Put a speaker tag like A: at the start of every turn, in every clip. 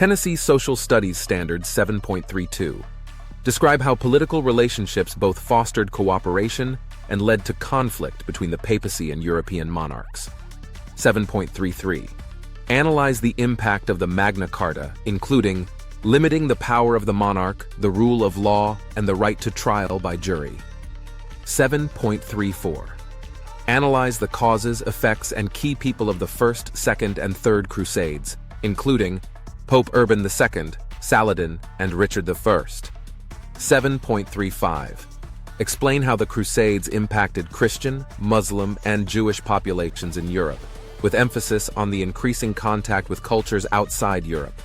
A: Tennessee Social Studies Standards 7.32. Describe how political relationships both fostered cooperation and led to conflict between the papacy and European monarchs. 7.33. Analyze the impact of the Magna Carta, including limiting the power of the monarch, the rule of law, and the right to trial by jury. 7.34. Analyze the causes, effects, and key people of the First, Second, and Third Crusades, including Pope Urban II, Saladin, and Richard I. 7.35. Explain how the Crusades impacted Christian, Muslim, and Jewish populations in Europe, with emphasis on the increasing contact with cultures outside Europe.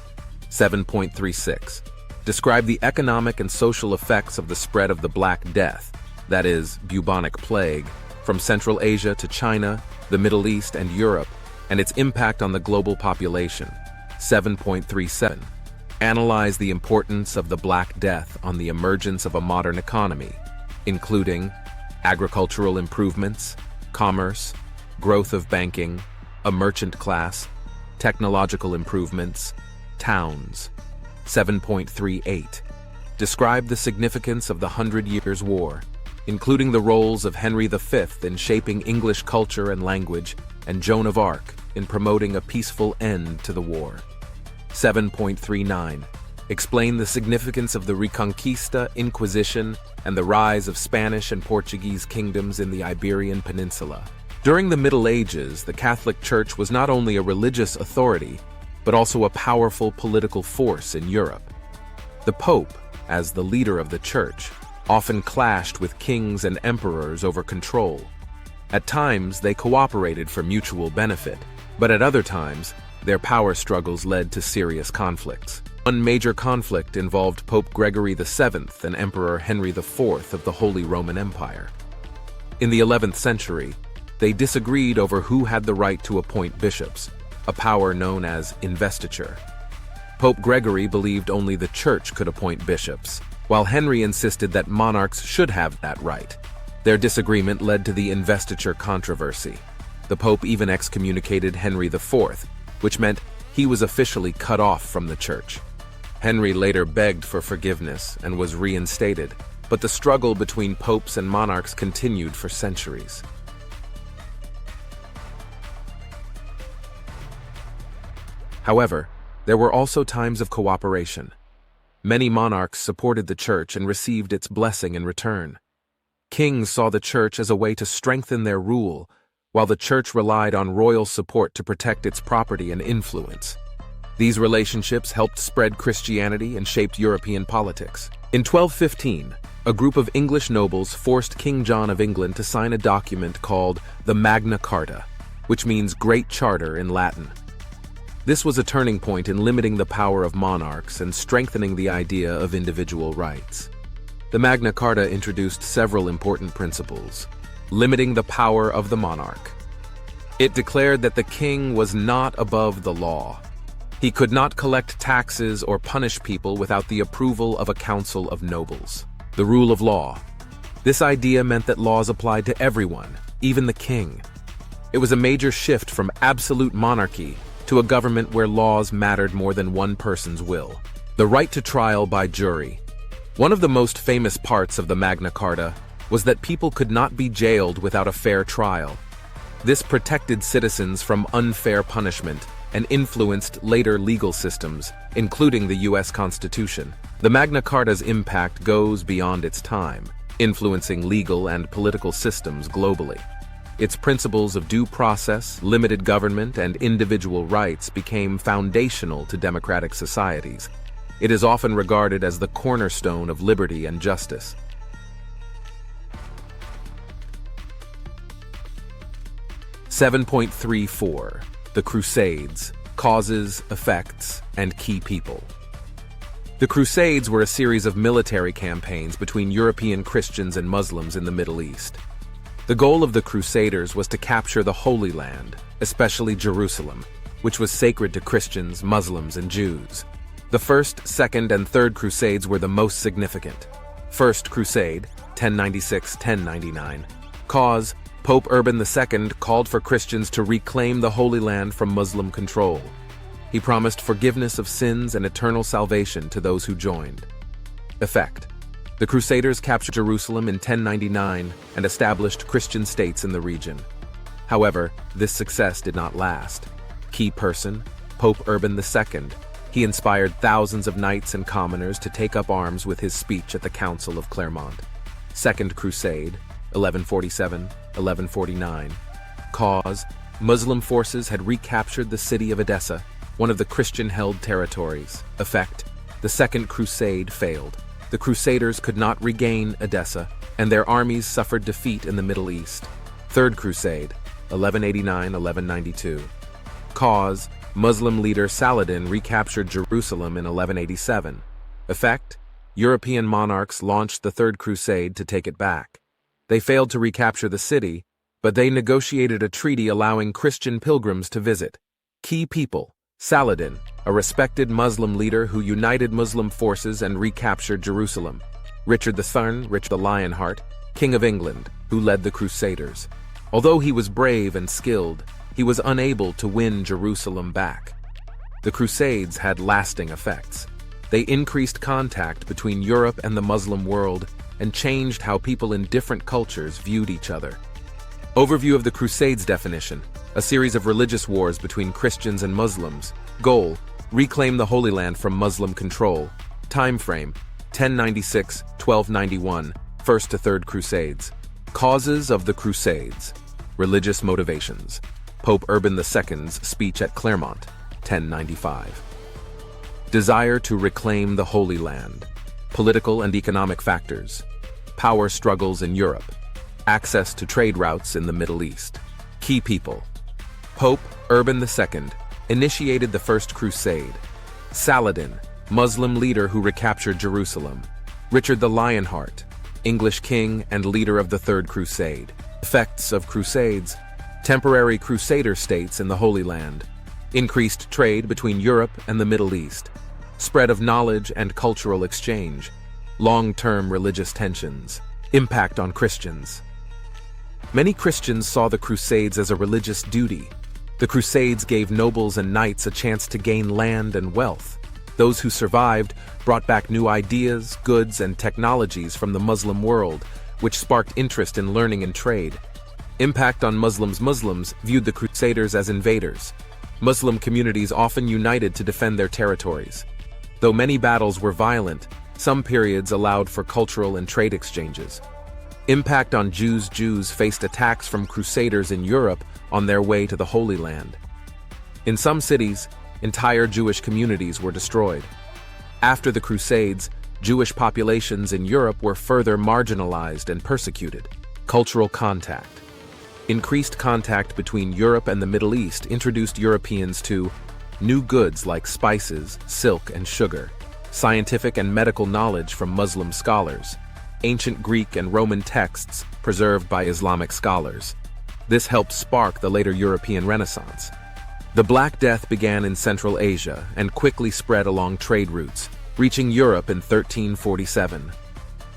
A: 7.36. Describe the economic and social effects of the spread of the Black Death, that is, bubonic plague, from Central Asia to China, the Middle East, and Europe, and its impact on the global population. 7.37. Analyze the importance of the Black Death on the emergence of a modern economy, including agricultural improvements, commerce, growth of banking, a merchant class, technological improvements, towns. 7.38. Describe the significance of the 100 Years' War, including the roles of Henry V in shaping English culture and language, and Joan of Arc in promoting a peaceful end to the war. 7.39. Explain the significance of the Reconquista, Inquisition, and the rise of Spanish and Portuguese kingdoms in the Iberian Peninsula. During the Middle Ages, the Catholic Church was not only a religious authority, but also a powerful political force in Europe. The Pope, as the leader of the Church, often clashed with kings and emperors over control. At times, they cooperated for mutual benefit, but at other times, their power struggles led to serious conflicts. One major conflict involved Pope Gregory VII and Emperor Henry IV of the Holy Roman Empire. In the 11th century, they disagreed over who had the right to appoint bishops, a power known as investiture. Pope Gregory believed only the Church could appoint bishops, while Henry insisted that monarchs should have that right. Their disagreement led to the investiture controversy. The Pope even excommunicated Henry IV, which meant he was officially cut off from the Church. Henry later begged for forgiveness and was reinstated, but the struggle between popes and monarchs continued for centuries. However, there were also times of cooperation. Many monarchs supported the Church and received its blessing in return. Kings saw the Church as a way to strengthen their rule, while the Church relied on royal support to protect its property and influence. These relationships helped spread Christianity and shaped European politics. In 1215, a group of English nobles forced King John of England to sign a document called the Magna Carta, which means Great Charter in Latin. This was a turning point in limiting the power of monarchs and strengthening the idea of individual rights. The Magna Carta introduced several important principles, limiting the power of the monarch. It declared that the king was not above the law. He could not collect taxes or punish people without the approval of a council of nobles. The rule of law. This idea meant that laws applied to everyone, even the king. It was a major shift from absolute monarchy to a government where laws mattered more than one person's will. The right to trial by jury. One of the most famous parts of the Magna Carta was that people could not be jailed without a fair trial. This protected citizens from unfair punishment and influenced later legal systems, including the U.S. Constitution. The Magna Carta's impact goes beyond its time, influencing legal and political systems globally. Its principles of due process, limited government, and individual rights became foundational to democratic societies. It is often regarded as the cornerstone of liberty and justice. (7.34) The Crusades: Causes, Effects, and Key People. The Crusades were a series of military campaigns between European Christians and Muslims in the Middle East. The goal of the Crusaders was to capture the Holy Land, especially Jerusalem, which was sacred to Christians, Muslims, and Jews. The First, Second, and Third Crusades were the most significant. First Crusade, 1096-1099. Cause: Pope Urban II called for Christians to reclaim the Holy Land from Muslim control. He promised forgiveness of sins and eternal salvation to those who joined. Effect: the Crusaders captured Jerusalem in 1099 and established Christian states in the region. However, this success did not last. Key person: Pope Urban II. He inspired thousands of knights and commoners to take up arms with his speech at the Council of Clermont. Second Crusade, 1147-1149. Cause: Muslim forces had recaptured the city of Edessa, one of the Christian-held territories. Effect: the Second Crusade failed. The Crusaders could not regain Edessa, and their armies suffered defeat in the Middle East. Third Crusade, 1189-1192. Cause: Muslim leader Saladin recaptured Jerusalem in 1187. Effect: European monarchs launched the Third Crusade to take it back. They failed to recapture the city, but they negotiated a treaty allowing Christian pilgrims to visit. Key people: Saladin, a respected Muslim leader who united Muslim forces and recaptured Jerusalem. Richard III, Richard the Lionheart, King of England, who led the Crusaders. Although he was brave and skilled, he was unable to win Jerusalem back. The Crusades had lasting effects. They increased contact between Europe and the Muslim world and changed how people in different cultures viewed each other. Overview of the Crusades definition: a series of religious wars between Christians and Muslims. Goal: reclaim the Holy Land from Muslim control. Time frame: 1096-1291, First to Third Crusades. Causes of the Crusades: religious motivations. Pope Urban II's speech at Clermont, 1095. Desire to reclaim the Holy Land. Political and economic factors. Power struggles in Europe. Access to trade routes in the Middle East. Key people: Pope Urban II initiated the First Crusade. Saladin, Muslim leader who recaptured Jerusalem. Richard the Lionheart, English king and leader of the Third Crusade. Effects of Crusades: temporary Crusader states in the Holy Land. Increased trade between Europe and the Middle East. Spread of knowledge and cultural exchange. Long-term religious tensions. Impact on Christians. Many Christians saw the Crusades as a religious duty. The Crusades gave nobles and knights a chance to gain land and wealth. Those who survived brought back new ideas, goods, and technologies from the Muslim world, which sparked interest in learning and trade. Impact on Muslims: Muslims viewed the Crusaders as invaders. Muslim communities often united to defend their territories. Though many battles were violent, some periods allowed for cultural and trade exchanges. Impact on Jews: Jews faced attacks from Crusaders in Europe on their way to the Holy Land. In some cities, entire Jewish communities were destroyed. After the Crusades, Jewish populations in Europe were further marginalized and persecuted. Cultural contact. Increased contact between Europe and the Middle East introduced Europeans to new goods like spices, silk, and sugar, scientific and medical knowledge from Muslim scholars, ancient Greek and Roman texts preserved by Islamic scholars. This helped spark the later European Renaissance. The Black Death began in Central Asia and quickly spread along trade routes, reaching Europe in 1347.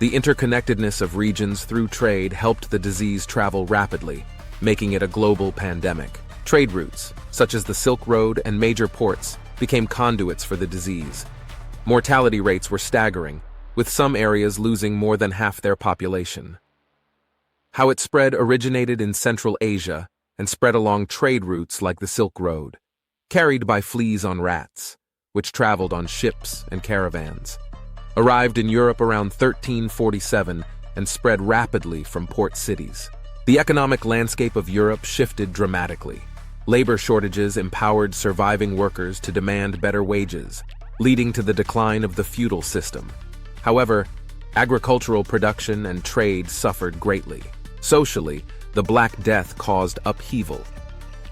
A: The interconnectedness of regions through trade helped the disease travel rapidly, making it a global pandemic. Trade routes, such as the Silk Road and major ports, became conduits for the disease. Mortality rates were staggering, with some areas losing more than half their population. How it spread originated in Central Asia and spread along trade routes like the Silk Road, carried by fleas on rats, which traveled on ships and caravans. Arrived in Europe around 1347 and spread rapidly from port cities. The economic landscape of Europe shifted dramatically. Labor shortages empowered surviving workers to demand better wages, leading to the decline of the feudal system. However, agricultural production and trade suffered greatly. Socially, the Black Death caused upheaval.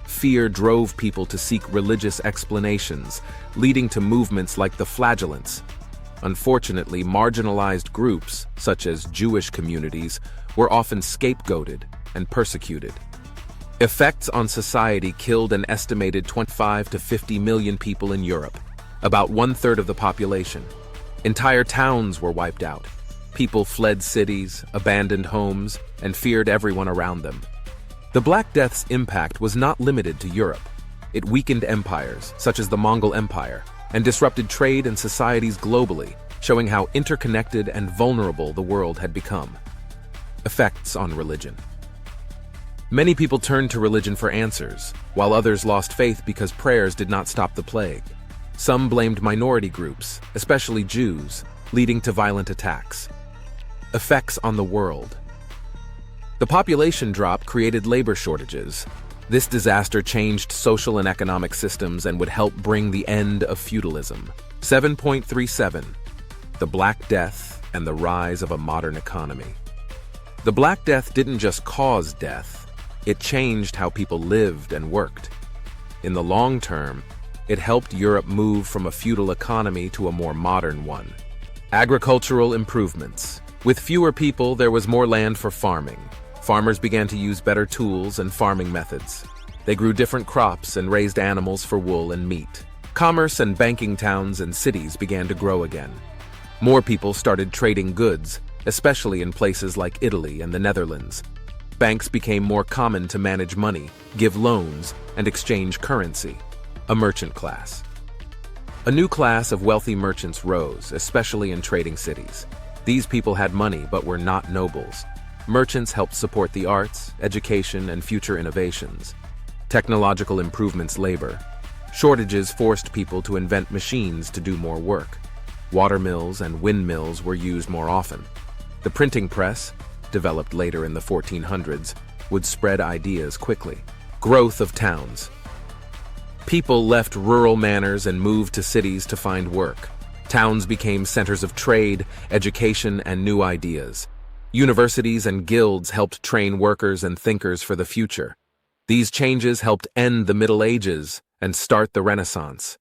A: Fear drove people to seek religious explanations, leading to movements like the Flagellants. Unfortunately, marginalized groups, such as Jewish communities, were often scapegoated and persecuted. Effects on society killed an estimated 25 to 50 million people in Europe, about one-third of the population. Entire towns were wiped out. People fled cities, abandoned homes, and feared everyone around them. The Black Death's impact was not limited to Europe. It weakened empires, such as the Mongol Empire, and disrupted trade and societies globally, showing how interconnected and vulnerable the world had become. Effects on religion. Many people turned to religion for answers, while others lost faith because prayers did not stop the plague. Some blamed minority groups, especially Jews, leading to violent attacks. Effects on the world. The population drop created labor shortages. This disaster changed social and economic systems and would help bring the end of feudalism. 7.37. The Black Death and the rise of a modern economy. The Black Death didn't just cause death, it changed how people lived and worked. In the long term, it helped Europe move from a feudal economy to a more modern one. Agricultural improvements. With fewer people, there was more land for farming. Farmers began to use better tools and farming methods. They grew different crops and raised animals for wool and meat. Commerce and banking towns and cities began to grow again. More people started trading goods, especially in places like Italy and the Netherlands. Banks became more common to manage money, give loans, and exchange currency. A merchant class. A new class of wealthy merchants rose, especially in trading cities. These people had money but were not nobles. Merchants helped support the arts, education, and future innovations. Technological improvements labor. Shortages forced people to invent machines to do more work. Water mills and windmills were used more often. The printing press, developed later in the 1400s, would spread ideas quickly. Growth of towns. People left rural manors and moved to cities to find work. Towns became centers of trade, education, and new ideas. Universities and guilds helped train workers and thinkers for the future. These changes helped end the Middle Ages and start the Renaissance.